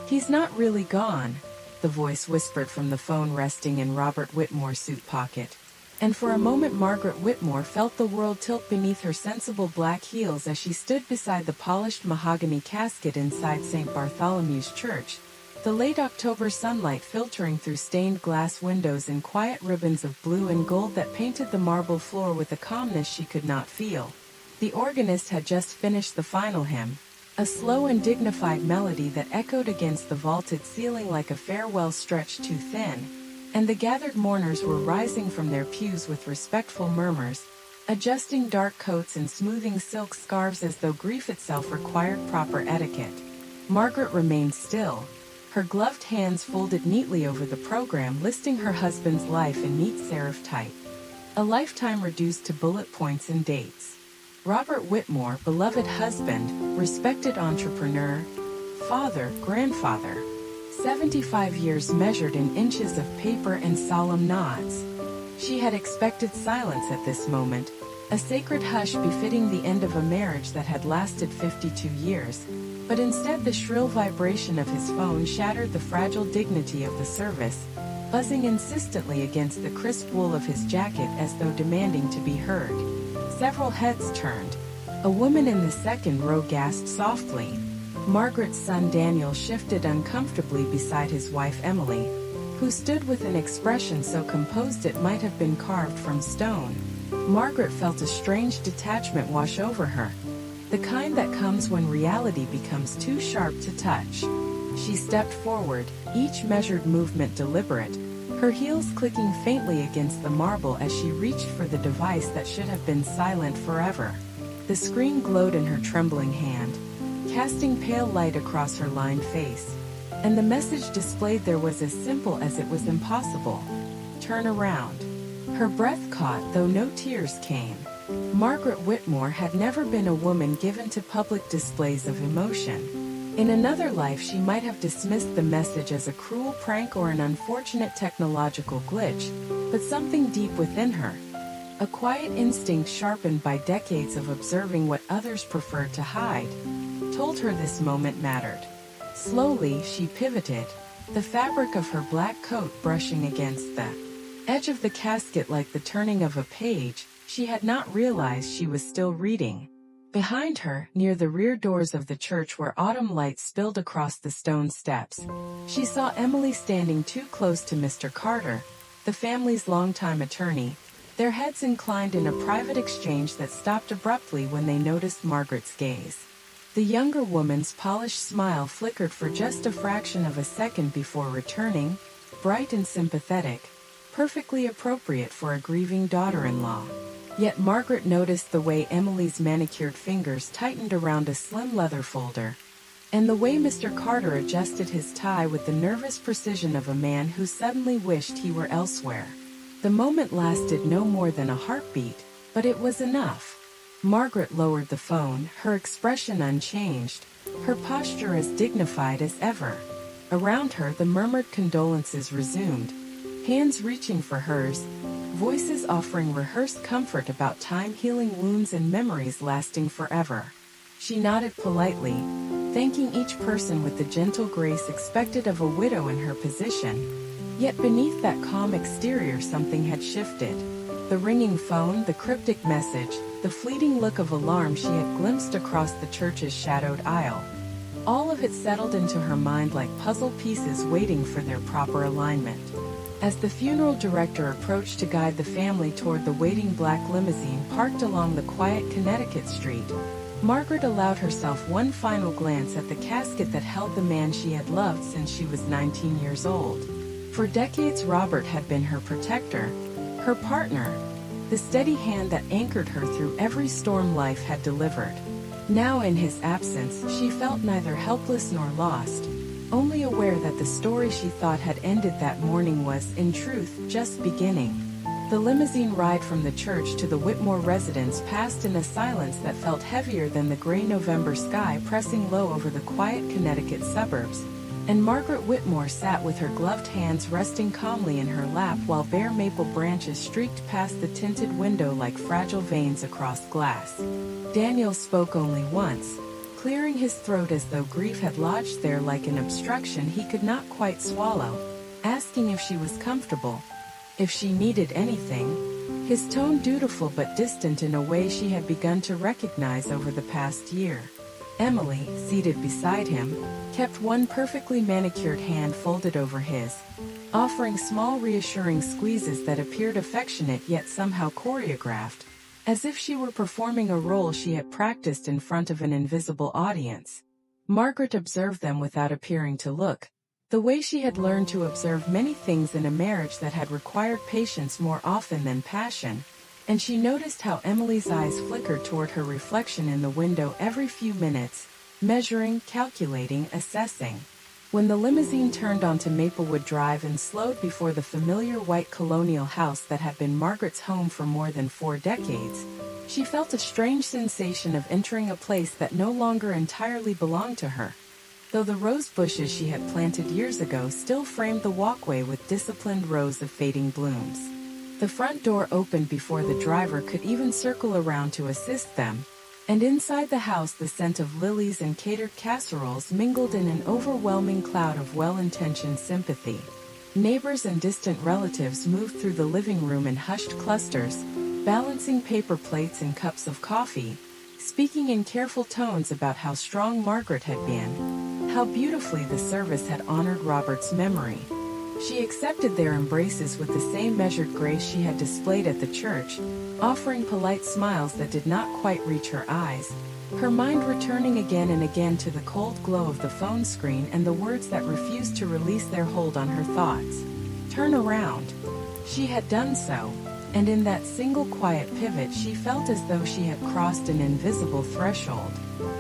"He's not really gone," the voice whispered from the phone resting in Robert Whitmore's suit pocket. And for a moment Margaret Whitmore felt the world tilt beneath her sensible black heels as she stood beside the polished mahogany casket inside St. Bartholomew's Church, the late October sunlight filtering through stained glass windows in quiet ribbons of blue and gold that painted the marble floor with a calmness she could not feel. The organist had just finished the final hymn, a slow and dignified melody that echoed against the vaulted ceiling like a farewell stretched too thin, and the gathered mourners were rising from their pews with respectful murmurs, adjusting dark coats and smoothing silk scarves as though grief itself required proper etiquette. Margaret remained still, her gloved hands folded neatly over the program listing her husband's life in neat serif type. A lifetime reduced to bullet points and dates. Robert Whitmore, beloved husband, respected entrepreneur, father, grandfather. 75 years measured in inches of paper and solemn nods. She had expected silence at this moment, a sacred hush befitting the end of a marriage that had lasted 52 years, but instead the shrill vibration of his phone shattered the fragile dignity of the service, buzzing insistently against the crisp wool of his jacket as though demanding to be heard. Several heads turned. A woman in the second row gasped softly. Margaret's son Daniel shifted uncomfortably beside his wife Emily, who stood with an expression so composed it might have been carved from stone. Margaret felt a strange detachment wash over her, the kind that comes when reality becomes too sharp to touch. She stepped forward, each measured movement deliberate, her heels clicking faintly against the marble as she reached for the device that should have been silent forever. The screen glowed in her trembling hand, casting pale light across her lined face, and the message displayed there was as simple as it was impossible. Turn around. Her breath caught, though no tears came. Margaret Whitmore had never been a woman given to public displays of emotion. In another life she might have dismissed the message as a cruel prank or an unfortunate technological glitch, but something deep within her, a quiet instinct sharpened by decades of observing what others preferred to hide, told her this moment mattered. Slowly, she pivoted, the fabric of her black coat brushing against the edge of the casket like the turning of a page. She had not realized she was still reading. Behind her, near the rear doors of the church where autumn light spilled across the stone steps, she saw Emily standing too close to Mr. Carter, the family's longtime attorney, their heads inclined in a private exchange that stopped abruptly when they noticed Margaret's gaze. The younger woman's polished smile flickered for just a fraction of a second before returning, bright and sympathetic, perfectly appropriate for a grieving daughter-in-law. Yet Margaret noticed the way Emily's manicured fingers tightened around a slim leather folder, and the way Mr. Carter adjusted his tie with the nervous precision of a man who suddenly wished he were elsewhere. The moment lasted no more than a heartbeat, but it was enough. Margaret lowered the phone, her expression unchanged, her posture as dignified as ever. Around her the murmured condolences resumed, hands reaching for hers, voices offering rehearsed comfort about time healing wounds and memories lasting forever. She nodded politely, thanking each person with the gentle grace expected of a widow in her position. Yet beneath that calm exterior something had shifted. The ringing phone, the cryptic message, the fleeting look of alarm she had glimpsed across the church's shadowed aisle. All of it settled into her mind like puzzle pieces waiting for their proper alignment. As the funeral director approached to guide the family toward the waiting black limousine parked along the quiet Connecticut street, Margaret allowed herself one final glance at the casket that held the man she had loved since she was 19 years old. For decades Robert had been her protector, her partner, the steady hand that anchored her through every storm life had delivered. Now in his absence, she felt neither helpless nor lost, only aware that the story she thought had ended that morning was, in truth, just beginning. The limousine ride from the church to the Whitmore residence passed in a silence that felt heavier than the gray November sky pressing low over the quiet Connecticut suburbs, and Margaret Whitmore sat with her gloved hands resting calmly in her lap while bare maple branches streaked past the tinted window like fragile veins across glass. Daniel spoke only once, clearing his throat as though grief had lodged there like an obstruction he could not quite swallow, asking if she was comfortable, if she needed anything, his tone dutiful but distant in a way she had begun to recognize over the past year. Emily, seated beside him, kept one perfectly manicured hand folded over his, offering small reassuring squeezes that appeared affectionate yet somehow choreographed, as if she were performing a role she had practiced in front of an invisible audience. Margaret observed them without appearing to look, the way she had learned to observe many things in a marriage that had required patience more often than passion, and she noticed how Emily's eyes flickered toward her reflection in the window every few minutes, measuring, calculating, assessing. When the limousine turned onto Maplewood Drive and slowed before the familiar white colonial house that had been Margaret's home for more than 4 decades, she felt a strange sensation of entering a place that no longer entirely belonged to her. Though the rose bushes she had planted years ago still framed the walkway with disciplined rows of fading blooms. The front door opened before the driver could even circle around to assist them, and inside the house the scent of lilies and catered casseroles mingled in an overwhelming cloud of well-intentioned sympathy. Neighbors and distant relatives moved through the living room in hushed clusters, balancing paper plates and cups of coffee, speaking in careful tones about how strong Margaret had been, how beautifully the service had honored Robert's memory. She accepted their embraces with the same measured grace she had displayed at the church, offering polite smiles that did not quite reach her eyes, her mind returning again and again to the cold glow of the phone screen and the words that refused to release their hold on her thoughts. Turn around. She had done so, and in that single quiet pivot she felt as though she had crossed an invisible threshold.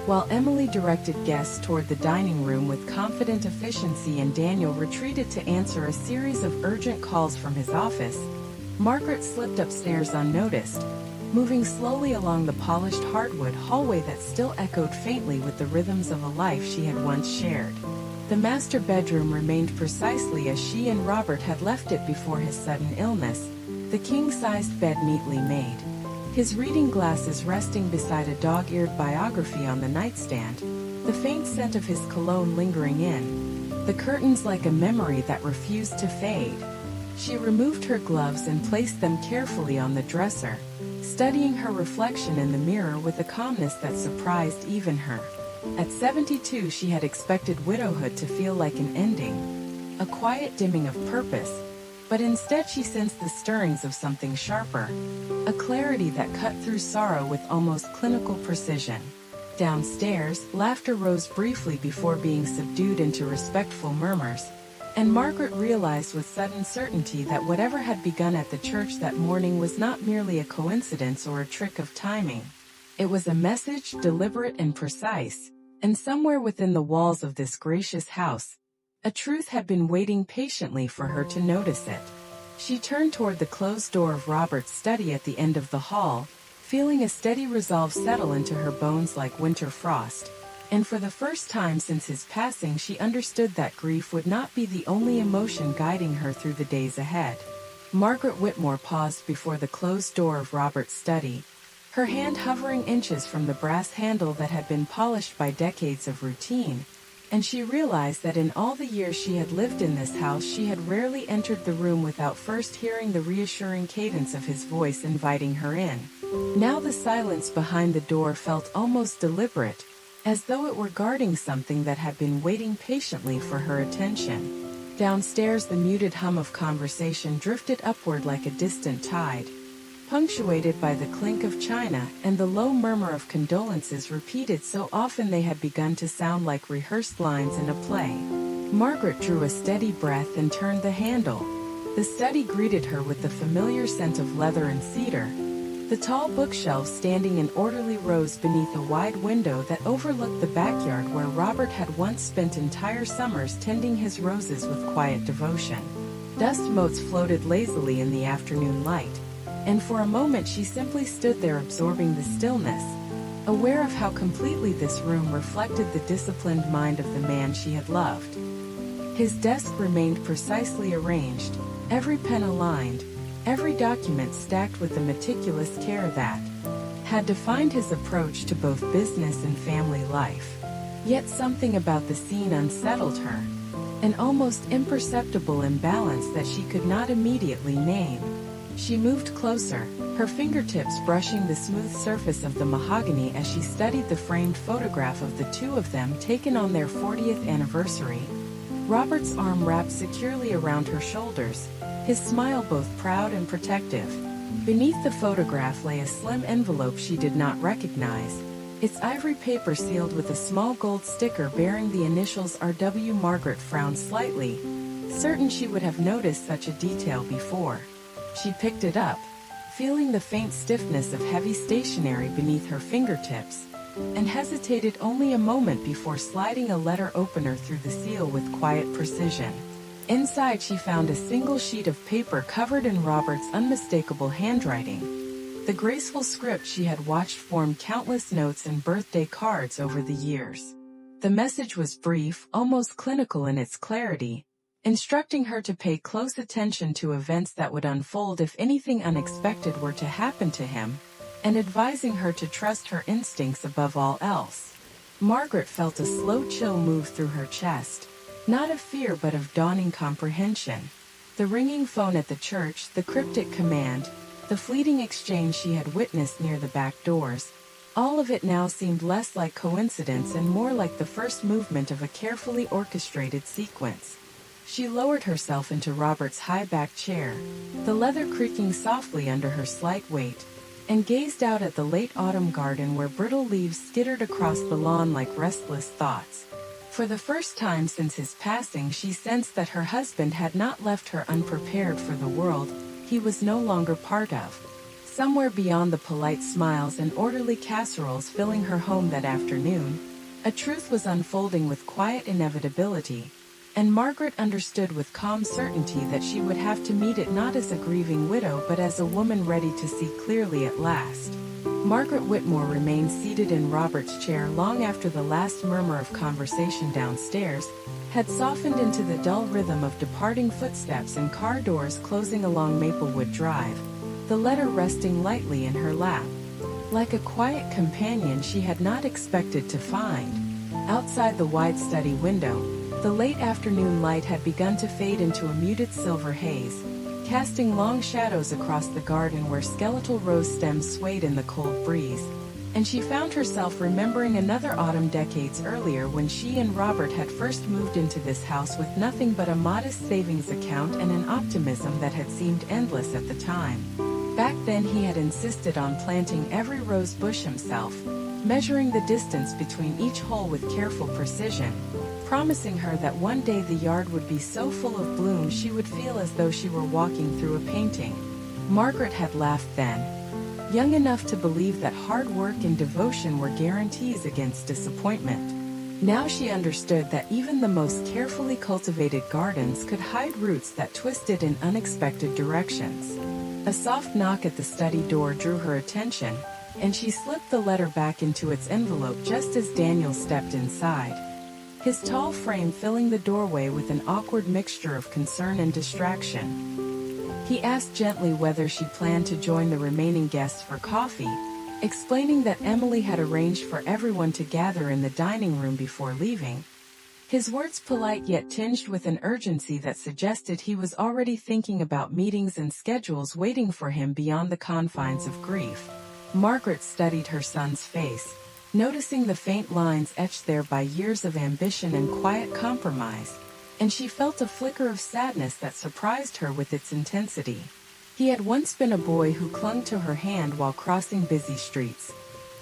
While Emily directed guests toward the dining room with confident efficiency and Daniel retreated to answer a series of urgent calls from his office, Margaret slipped upstairs unnoticed, moving slowly along the polished hardwood hallway that still echoed faintly with the rhythms of a life she had once shared. The master bedroom remained precisely as she and Robert had left it before his sudden illness, the king-sized bed neatly made, his reading glasses resting beside a dog-eared biography on the nightstand, the faint scent of his cologne lingering in, the curtains like a memory that refused to fade. She removed her gloves and placed them carefully on the dresser, studying her reflection in the mirror with a calmness that surprised even her. At 72 she had expected widowhood to feel like an ending, a quiet dimming of purpose, but instead she sensed the stirrings of something sharper, a clarity that cut through sorrow with almost clinical precision. Downstairs, laughter rose briefly before being subdued into respectful murmurs, and Margaret realized with sudden certainty that whatever had begun at the church that morning was not merely a coincidence or a trick of timing. It was a message, deliberate and precise, and somewhere within the walls of this gracious house, a truth had been waiting patiently for her to notice it. She turned toward the closed door of Robert's study at the end of the hall, feeling a steady resolve settle into her bones like winter frost, and for the first time since his passing she understood that grief would not be the only emotion guiding her through the days ahead. Margaret Whitmore paused before the closed door of Robert's study, her hand hovering inches from the brass handle that had been polished by decades of routine, and she realized that in all the years she had lived in this house she had rarely entered the room without first hearing the reassuring cadence of his voice inviting her in. Now the silence behind the door felt almost deliberate, as though it were guarding something that had been waiting patiently for her attention. Downstairs the muted hum of conversation drifted upward like a distant tide, punctuated by the clink of china and the low murmur of condolences repeated so often they had begun to sound like rehearsed lines in a play. Margaret drew a steady breath and turned the handle. The study greeted her with the familiar scent of leather and cedar, the tall bookshelves standing in orderly rows beneath a wide window that overlooked the backyard where Robert had once spent entire summers tending his roses with quiet devotion. Dust motes floated lazily in the afternoon light, and for a moment she simply stood there absorbing the stillness, aware of how completely this room reflected the disciplined mind of the man she had loved. His desk remained precisely arranged, every pen aligned, every document stacked with the meticulous care that had defined his approach to both business and family life. Yet something about the scene unsettled her, an almost imperceptible imbalance that she could not immediately name. She moved closer, her fingertips brushing the smooth surface of the mahogany as she studied the framed photograph of the two of them taken on their 40th anniversary. Robert's arm wrapped securely around her shoulders, his smile both proud and protective. Beneath the photograph lay a slim envelope she did not recognize, its ivory paper sealed with a small gold sticker bearing the initials R.W. Margaret frowned slightly, certain she would have noticed such a detail before. She picked it up, feeling the faint stiffness of heavy stationery beneath her fingertips, and hesitated only a moment before sliding a letter opener through the seal with quiet precision. Inside she found a single sheet of paper covered in Robert's unmistakable handwriting. The graceful script she had watched form countless notes and birthday cards over the years. The message was brief, almost clinical in its clarity, instructing her to pay close attention to events that would unfold if anything unexpected were to happen to him, and advising her to trust her instincts above all else. Margaret felt a slow chill move through her chest, not of fear but of dawning comprehension. The ringing phone at the church, the cryptic command, the fleeting exchange she had witnessed near the back doors, all of it now seemed less like coincidence and more like the first movement of a carefully orchestrated sequence. She lowered herself into Robert's high-backed chair, the leather creaking softly under her slight weight, and gazed out at the late autumn garden where brittle leaves skittered across the lawn like restless thoughts. For the first time since his passing, she sensed that her husband had not left her unprepared for the world he was no longer part of. Somewhere beyond the polite smiles and orderly casseroles filling her home that afternoon, a truth was unfolding with quiet inevitability, and Margaret understood with calm certainty that she would have to meet it not as a grieving widow but as a woman ready to see clearly at last. Margaret Whitmore remained seated in Robert's chair long after the last murmur of conversation downstairs had softened into the dull rhythm of departing footsteps and car doors closing along Maplewood Drive, the letter resting lightly in her lap. Like a quiet companion she had not expected to find. Outside the wide study window, the late afternoon light had begun to fade into a muted silver haze, casting long shadows across the garden where skeletal rose stems swayed in the cold breeze, and she found herself remembering another autumn decades earlier when she and Robert had first moved into this house with nothing but a modest savings account and an optimism that had seemed endless at the time. Back then he had insisted on planting every rose bush himself, measuring the distance between each hole with careful precision, promising her that one day the yard would be so full of bloom she would feel as though she were walking through a painting. Margaret had laughed then, young enough to believe that hard work and devotion were guarantees against disappointment. Now she understood that even the most carefully cultivated gardens could hide roots that twisted in unexpected directions. A soft knock at the study door drew her attention, and she slipped the letter back into its envelope just as Daniel stepped inside, his tall frame filling the doorway with an awkward mixture of concern and distraction. He asked gently whether she planned to join the remaining guests for coffee, explaining that Emily had arranged for everyone to gather in the dining room before leaving. His words polite yet tinged with an urgency that suggested he was already thinking about meetings and schedules waiting for him beyond the confines of grief. Margaret studied her son's face, noticing the faint lines etched there by years of ambition and quiet compromise, and she felt a flicker of sadness that surprised her with its intensity. He had once been a boy who clung to her hand while crossing busy streets,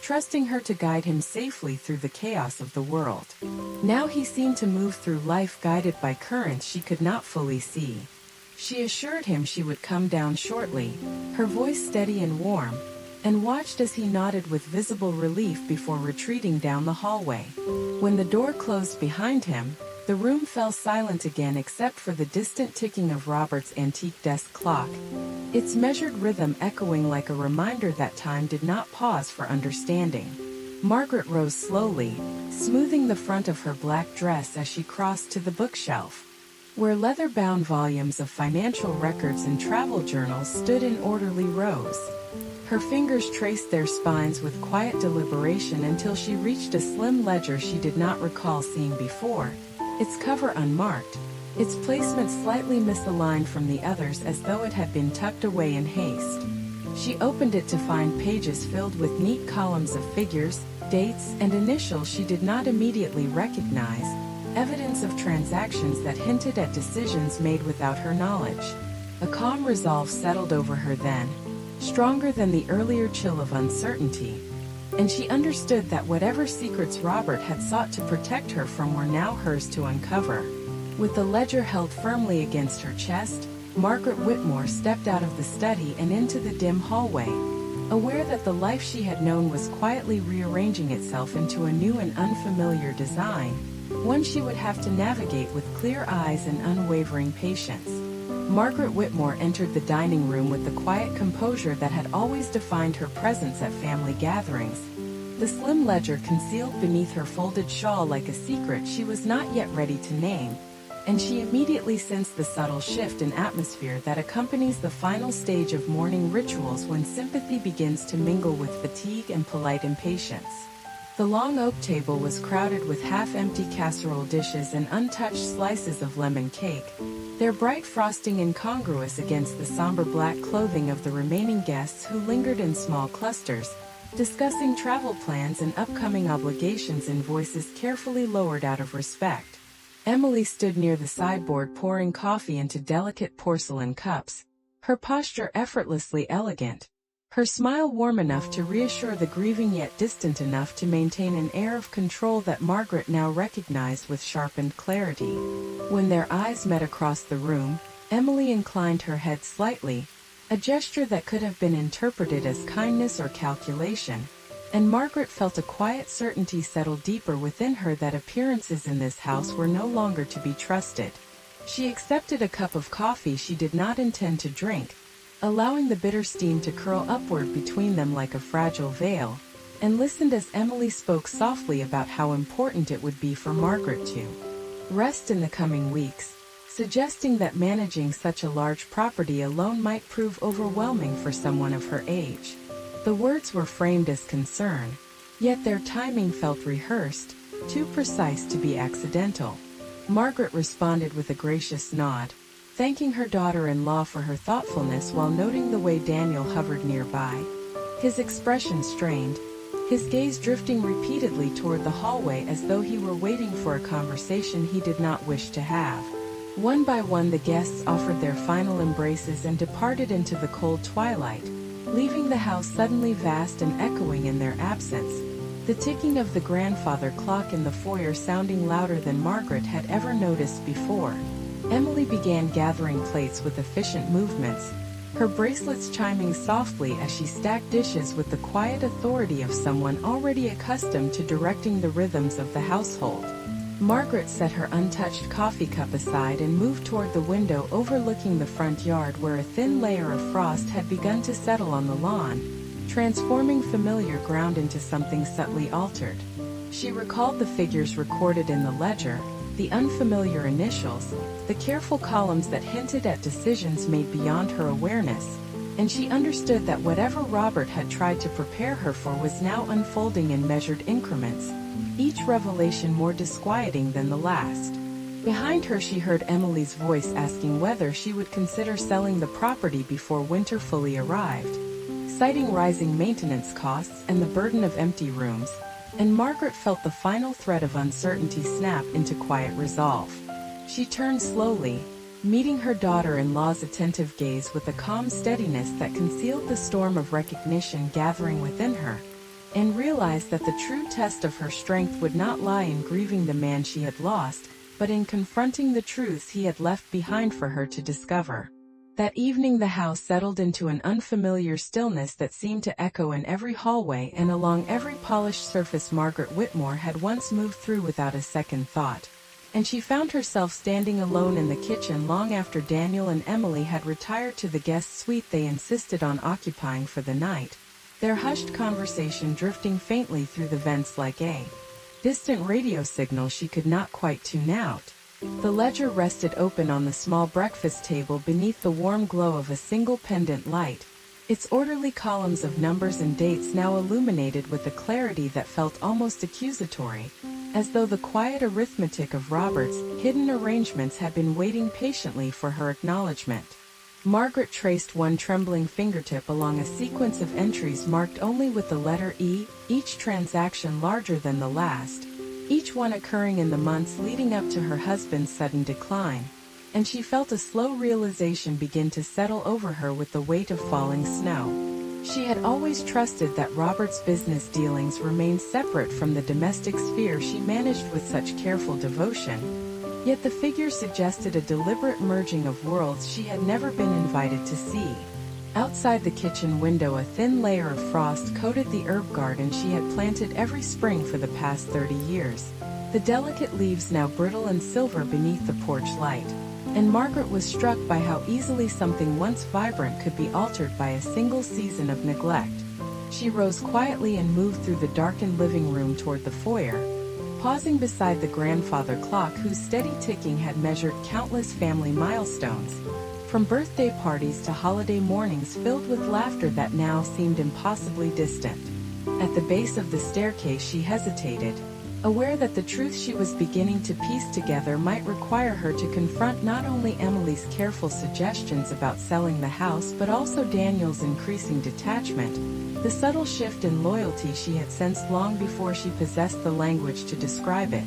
trusting her to guide him safely through the chaos of the world. Now he seemed to move through life guided by currents she could not fully see. She assured him she would come down shortly, her voice steady and warm, and watched as he nodded with visible relief before retreating down the hallway. When the door closed behind him, the room fell silent again except for the distant ticking of Robert's antique desk clock, its measured rhythm echoing like a reminder that time did not pause for understanding. Margaret rose slowly, smoothing the front of her black dress as she crossed to the bookshelf. where leather-bound volumes of financial records and travel journals stood in orderly rows. Her fingers traced their spines with quiet deliberation until she reached a slim ledger she did not recall seeing before, its cover unmarked, its placement slightly misaligned from the others as though it had been tucked away in haste. She opened it to find pages filled with neat columns of figures, dates, and initials she did not immediately recognize, evidence of transactions that hinted at decisions made without her knowledge. A calm resolve settled over her then, stronger than the earlier chill of uncertainty, and she understood that whatever secrets Robert had sought to protect her from were now hers to uncover. With the ledger held firmly against her chest, Margaret Whitmore stepped out of the study and into the dim hallway, aware that the life she had known was quietly rearranging itself into a new and unfamiliar design, one she would have to navigate with clear eyes and unwavering patience. Margaret Whitmore entered the dining room with the quiet composure that had always defined her presence at family gatherings. The slim ledger concealed beneath her folded shawl like a secret she was not yet ready to name, and she immediately sensed the subtle shift in atmosphere that accompanies the final stage of mourning rituals when sympathy begins to mingle with fatigue and polite impatience. The long oak table was crowded with half-empty casserole dishes and untouched slices of lemon cake, their bright frosting incongruous against the somber black clothing of the remaining guests who lingered in small clusters, discussing travel plans and upcoming obligations in voices carefully lowered out of respect. Emily stood near the sideboard pouring coffee into delicate porcelain cups, her posture effortlessly elegant, her smile warm enough to reassure the grieving yet distant enough to maintain an air of control that Margaret now recognized with sharpened clarity. When their eyes met across the room, Emily inclined her head slightly, a gesture that could have been interpreted as kindness or calculation, and Margaret felt a quiet certainty settle deeper within her that appearances in this house were no longer to be trusted. She accepted a cup of coffee she did not intend to drink, allowing the bitter steam to curl upward between them like a fragile veil, and listened as Emily spoke softly about how important it would be for Margaret to rest in the coming weeks, suggesting that managing such a large property alone might prove overwhelming for someone of her age. The words were framed as concern, yet their timing felt rehearsed, too precise to be accidental. Margaret responded with a gracious nod, thanking her daughter-in-law for her thoughtfulness while noting the way Daniel hovered nearby, his expression strained, his gaze drifting repeatedly toward the hallway as though he were waiting for a conversation he did not wish to have. One by one the guests offered their final embraces and departed into the cold twilight, leaving the house suddenly vast and echoing in their absence, the ticking of the grandfather clock in the foyer sounding louder than Margaret had ever noticed before. Emily began gathering plates with efficient movements, her bracelets chiming softly as she stacked dishes with the quiet authority of someone already accustomed to directing the rhythms of the household. Margaret set her untouched coffee cup aside and moved toward the window overlooking the front yard where a thin layer of frost had begun to settle on the lawn, transforming familiar ground into something subtly altered. She recalled the figures recorded in the ledger, the unfamiliar initials, the careful columns that hinted at decisions made beyond her awareness, and she understood that whatever Robert had tried to prepare her for was now unfolding in measured increments, each revelation more disquieting than the last. Behind her she heard Emily's voice asking whether she would consider selling the property before winter fully arrived, citing rising maintenance costs and the burden of empty rooms, and Margaret felt the final thread of uncertainty snap into quiet resolve. She turned slowly, meeting her daughter-in-law's attentive gaze with a calm steadiness that concealed the storm of recognition gathering within her, and realized that the true test of her strength would not lie in grieving the man she had lost, but in confronting the truths he had left behind for her to discover. That evening the house settled into an unfamiliar stillness that seemed to echo in every hallway and along every polished surface Margaret Whitmore had once moved through without a second thought. And she found herself standing alone in the kitchen long after Daniel and Emily had retired to the guest suite they insisted on occupying for the night, their hushed conversation drifting faintly through the vents like a distant radio signal she could not quite tune out. The ledger rested open on the small breakfast table beneath the warm glow of a single pendant light, its orderly columns of numbers and dates now illuminated with a clarity that felt almost accusatory, as though the quiet arithmetic of Robert's hidden arrangements had been waiting patiently for her acknowledgement. Margaret traced one trembling fingertip along a sequence of entries marked only with the letter E, each transaction larger than the last, each one occurring in the months leading up to her husband's sudden decline, and she felt a slow realization begin to settle over her with the weight of falling snow. She had always trusted that Robert's business dealings remained separate from the domestic sphere she managed with such careful devotion, yet the figure suggested a deliberate merging of worlds she had never been invited to see. Outside the kitchen window, a thin layer of frost coated the herb garden she had planted every spring for the past 30 years, the delicate leaves now brittle and silver beneath the porch light. And Margaret was struck by how easily something once vibrant could be altered by a single season of neglect. She rose quietly and moved through the darkened living room toward the foyer, pausing beside the grandfather clock whose steady ticking had measured countless family milestones, from birthday parties to holiday mornings filled with laughter that now seemed impossibly distant. At the base of the staircase she hesitated, aware that the truth she was beginning to piece together might require her to confront not only Emily's careful suggestions about selling the house but also Daniel's increasing detachment, the subtle shift in loyalty she had sensed long before she possessed the language to describe it.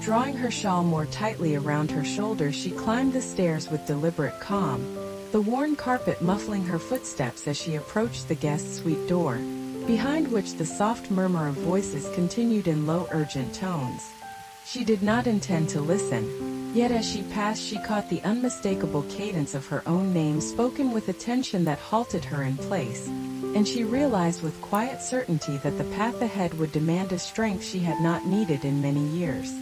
Drawing her shawl more tightly around her shoulders, she climbed the stairs with deliberate calm, the worn carpet muffling her footsteps as she approached the guest suite door, behind which the soft murmur of voices continued in low, urgent tones. She did not intend to listen, yet as she passed she caught the unmistakable cadence of her own name spoken with a tension that halted her in place, and she realized with quiet certainty that the path ahead would demand a strength she had not needed in many years.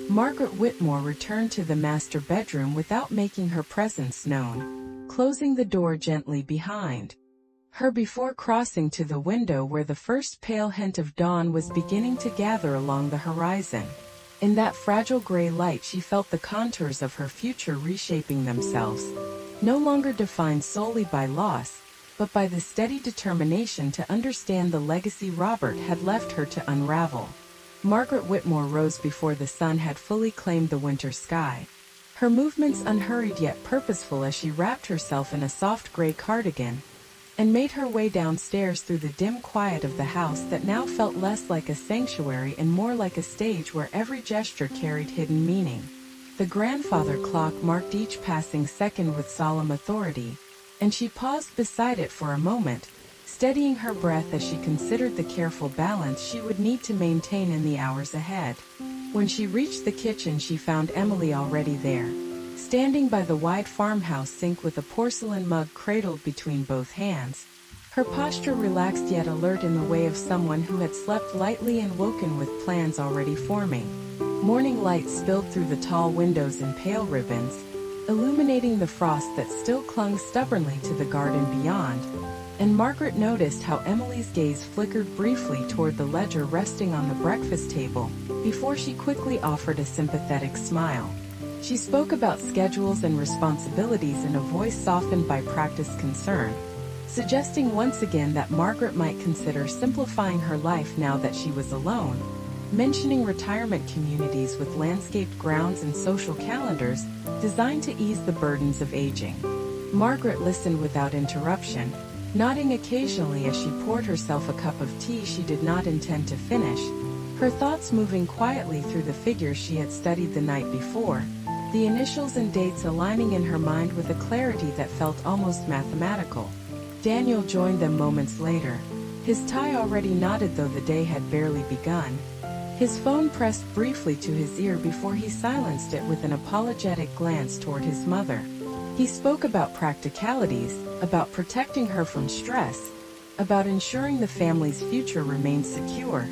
Margaret Whitmore returned to the master bedroom without making her presence known, closing the door gently behind her before crossing to the window where the first pale hint of dawn was beginning to gather along the horizon. In that fragile gray light she felt the contours of her future reshaping themselves, no longer defined solely by loss, but by the steady determination to understand the legacy Robert had left her to unravel. Margaret Whitmore rose before the sun had fully claimed the winter sky, her movements unhurried yet purposeful as she wrapped herself in a soft gray cardigan, and made her way downstairs through the dim quiet of the house that now felt less like a sanctuary and more like a stage where every gesture carried hidden meaning. The grandfather clock marked each passing second with solemn authority, and she paused beside it for a moment, steadying her breath as she considered the careful balance she would need to maintain in the hours ahead. When she reached the kitchen she found Emily already there, standing by the wide farmhouse sink with a porcelain mug cradled between both hands, her posture relaxed yet alert in the way of someone who had slept lightly and woken with plans already forming. Morning light spilled through the tall windows in pale ribbons, illuminating the frost that still clung stubbornly to the garden beyond, and Margaret noticed how Emily's gaze flickered briefly toward the ledger resting on the breakfast table, before she quickly offered a sympathetic smile. She spoke about schedules and responsibilities in a voice softened by practiced concern, suggesting once again that Margaret might consider simplifying her life now that she was alone, mentioning retirement communities with landscaped grounds and social calendars designed to ease the burdens of aging. Margaret listened without interruption, nodding occasionally as she poured herself a cup of tea she did not intend to finish, her thoughts moving quietly through the figures she had studied the night before, the initials and dates aligning in her mind with a clarity that felt almost mathematical. Daniel joined them moments later, his tie already knotted though the day had barely begun, his phone pressed briefly to his ear before he silenced it with an apologetic glance toward his mother. He spoke about practicalities, about protecting her from stress, about ensuring the family's future remained secure,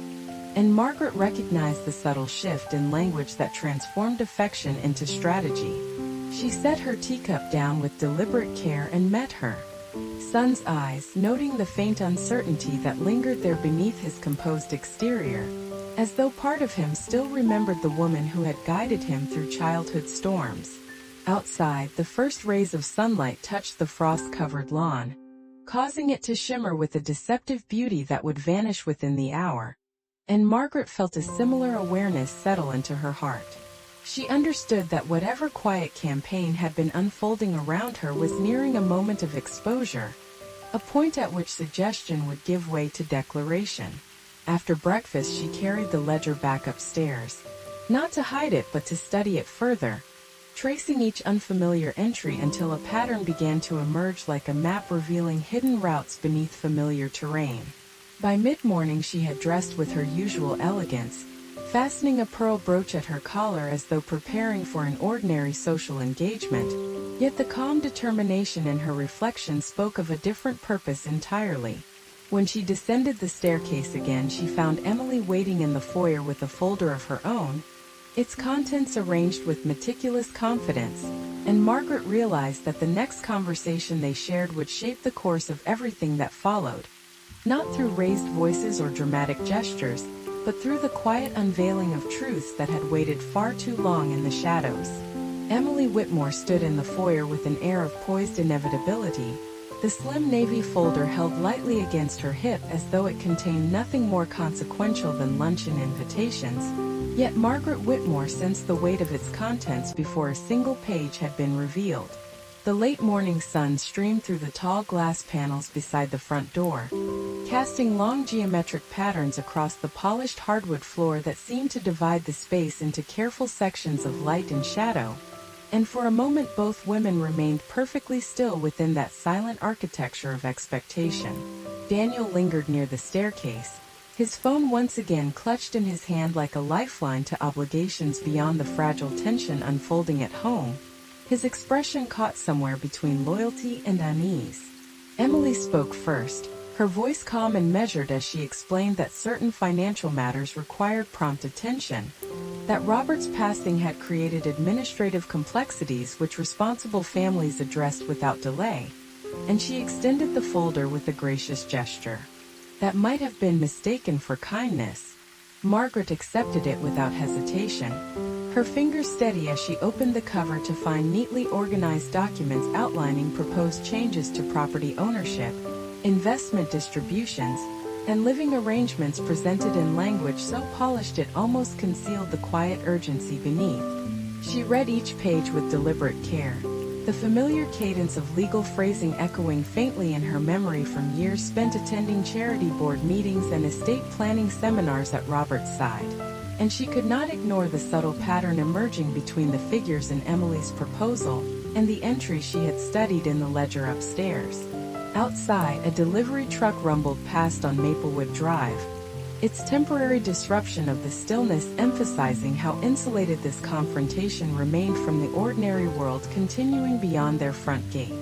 and Margaret recognized the subtle shift in language that transformed affection into strategy. She set her teacup down with deliberate care and met her son's eyes, noting the faint uncertainty that lingered there beneath his composed exterior. as though part of him still remembered the woman who had guided him through childhood storms. Outside, the first rays of sunlight touched the frost-covered lawn, causing it to shimmer with a deceptive beauty that would vanish within the hour. And Margaret felt a similar awareness settle into her heart. She understood that whatever quiet campaign had been unfolding around her was nearing a moment of exposure, a point at which suggestion would give way to declaration. After breakfast, she carried the ledger back upstairs, not to hide it but to study it further, tracing each unfamiliar entry until a pattern began to emerge like a map revealing hidden routes beneath familiar terrain. By mid-morning she had dressed with her usual elegance, fastening a pearl brooch at her collar as though preparing for an ordinary social engagement, yet the calm determination in her reflection spoke of a different purpose entirely. When she descended the staircase again, she found Emily waiting in the foyer with a folder of her own, its contents arranged with meticulous confidence, and Margaret realized that the next conversation they shared would shape the course of everything that followed, not through raised voices or dramatic gestures, but through the quiet unveiling of truths that had waited far too long in the shadows. Emily Whitmore stood in the foyer with an air of poised inevitability, the slim navy folder held lightly against her hip as though it contained nothing more consequential than luncheon invitations, yet Margaret Whitmore sensed the weight of its contents before a single page had been revealed. The late morning sun streamed through the tall glass panels beside the front door, casting long geometric patterns across the polished hardwood floor that seemed to divide the space into careful sections of light and shadow, and for a moment both women remained perfectly still within that silent architecture of expectation. Daniel lingered near the staircase, his phone once again clutched in his hand like a lifeline to obligations beyond the fragile tension unfolding at home, his expression caught somewhere between loyalty and unease. Emily spoke first, her voice calm and measured as she explained that certain financial matters required prompt attention, that Robert's passing had created administrative complexities which responsible families addressed without delay, and she extended the folder with a gracious gesture that might have been mistaken for kindness. Margaret accepted it without hesitation, her fingers steady as she opened the cover to find neatly organized documents outlining proposed changes to property ownership, investment distributions, and living arrangements presented in language so polished it almost concealed the quiet urgency beneath. She read each page with deliberate care, the familiar cadence of legal phrasing echoing faintly in her memory from years spent attending charity board meetings and estate planning seminars at Robert's side. And she could not ignore the subtle pattern emerging between the figures in Emily's proposal and the entry she had studied in the ledger upstairs. Outside, a delivery truck rumbled past on Maplewood Drive, its temporary disruption of the stillness emphasizing how insulated this confrontation remained from the ordinary world continuing beyond their front gate.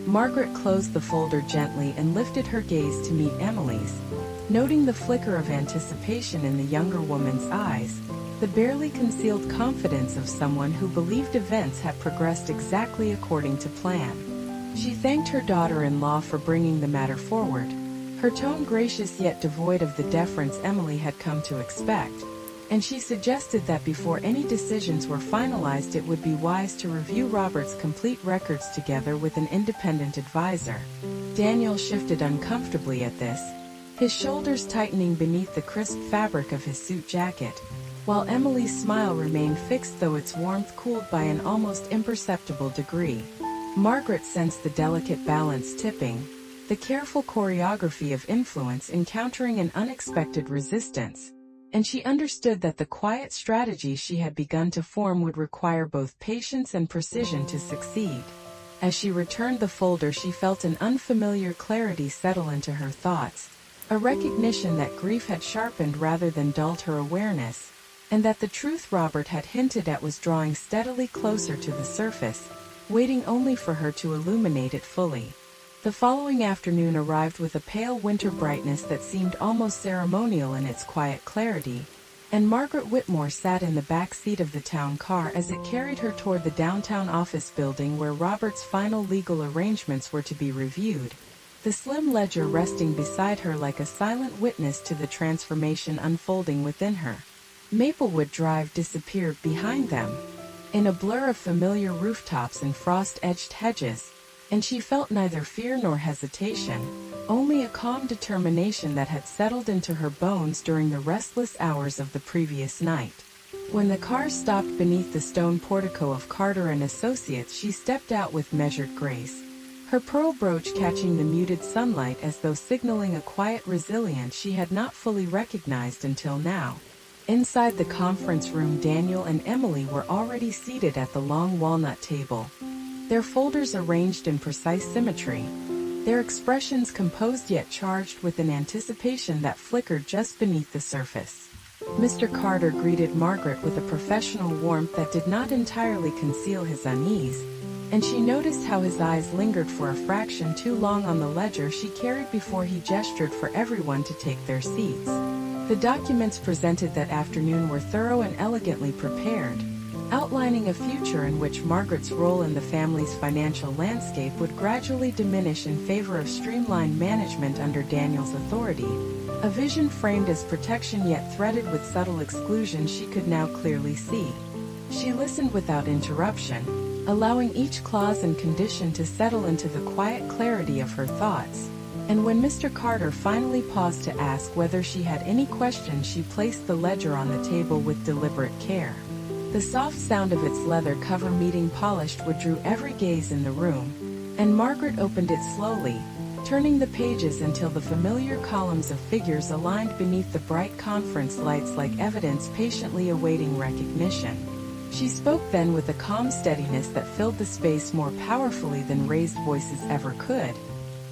Margaret closed the folder gently and lifted her gaze to meet Emily's, noting the flicker of anticipation in the younger woman's eyes, the barely concealed confidence of someone who believed events had progressed exactly according to plan. She thanked her daughter-in-law for bringing the matter forward, her tone gracious yet devoid of the deference Emily had come to expect, and she suggested that before any decisions were finalized it would be wise to review Robert's complete records together with an independent advisor. Daniel shifted uncomfortably at this, his shoulders tightening beneath the crisp fabric of his suit jacket, while Emily's smile remained fixed though its warmth cooled by an almost imperceptible degree. Margaret sensed the delicate balance tipping, the careful choreography of influence encountering an unexpected resistance, and she understood that the quiet strategy she had begun to form would require both patience and precision to succeed. As she returned the folder, she felt an unfamiliar clarity settle into her thoughts, a recognition that grief had sharpened rather than dulled her awareness, and that the truth Robert had hinted at was drawing steadily closer to the surface, waiting only for her to illuminate it fully. The following afternoon arrived with a pale winter brightness that seemed almost ceremonial in its quiet clarity, and Margaret Whitmore sat in the back seat of the town car as it carried her toward the downtown office building where Robert's final legal arrangements were to be reviewed. the slim ledger resting beside her like a silent witness to the transformation unfolding within her. Maplewood Drive disappeared behind them, in a blur of familiar rooftops and frost-edged hedges, and she felt neither fear nor hesitation, only a calm determination that had settled into her bones during the restless hours of the previous night. When the car stopped beneath the stone portico of Carter and Associates, she stepped out with measured grace, her pearl brooch catching the muted sunlight as though signaling a quiet resilience she had not fully recognized until now. Inside the conference room, Daniel and Emily were already seated at the long walnut table, their folders arranged in precise symmetry, their expressions composed yet charged with an anticipation that flickered just beneath the surface. Mr. Carter greeted Margaret with a professional warmth that did not entirely conceal his unease, and she noticed how his eyes lingered for a fraction too long on the ledger she carried before he gestured for everyone to take their seats. The documents presented that afternoon were thorough and elegantly prepared, outlining a future in which Margaret's role in the family's financial landscape would gradually diminish in favor of streamlined management under Daniel's authority, a vision framed as protection yet threaded with subtle exclusion she could now clearly see. She listened without interruption, allowing each clause and condition to settle into the quiet clarity of her thoughts, and when Mr. Carter finally paused to ask whether she had any questions, she placed the ledger on the table with deliberate care. The soft sound of its leather cover meeting polished wood drew every gaze in the room, and Margaret opened it slowly, turning the pages until the familiar columns of figures aligned beneath the bright conference lights like evidence patiently awaiting recognition. She spoke then with a calm steadiness that filled the space more powerfully than raised voices ever could,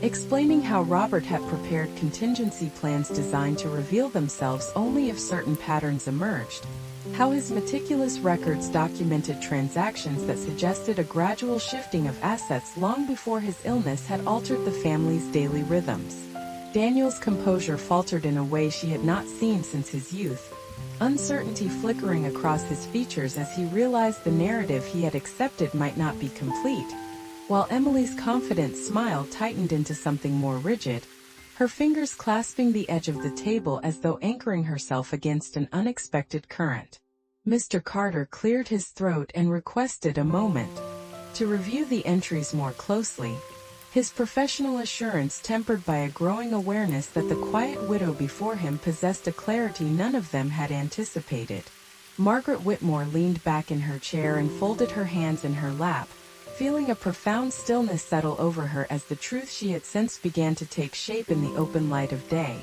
explaining how Robert had prepared contingency plans designed to reveal themselves only if certain patterns emerged, how his meticulous records documented transactions that suggested a gradual shifting of assets long before his illness had altered the family's daily rhythms. Daniel's composure faltered in a way she had not seen since his youth, uncertainty flickering across his features as he realized the narrative he had accepted might not be complete, while Emily's confident smile tightened into something more rigid, her fingers clasping the edge of the table as though anchoring herself against an unexpected current. Mr. Carter cleared his throat and requested a moment to review the entries more closely, his professional assurance tempered by a growing awareness that the quiet widow before him possessed a clarity none of them had anticipated. Margaret Whitmore leaned back in her chair and folded her hands in her lap, feeling a profound stillness settle over her as the truth she had sensed began to take shape in the open light of day.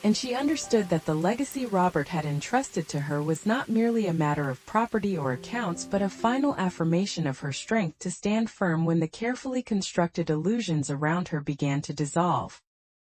And she understood that the legacy Robert had entrusted to her was not merely a matter of property or accounts but a final affirmation of her strength to stand firm when the carefully constructed illusions around her began to dissolve.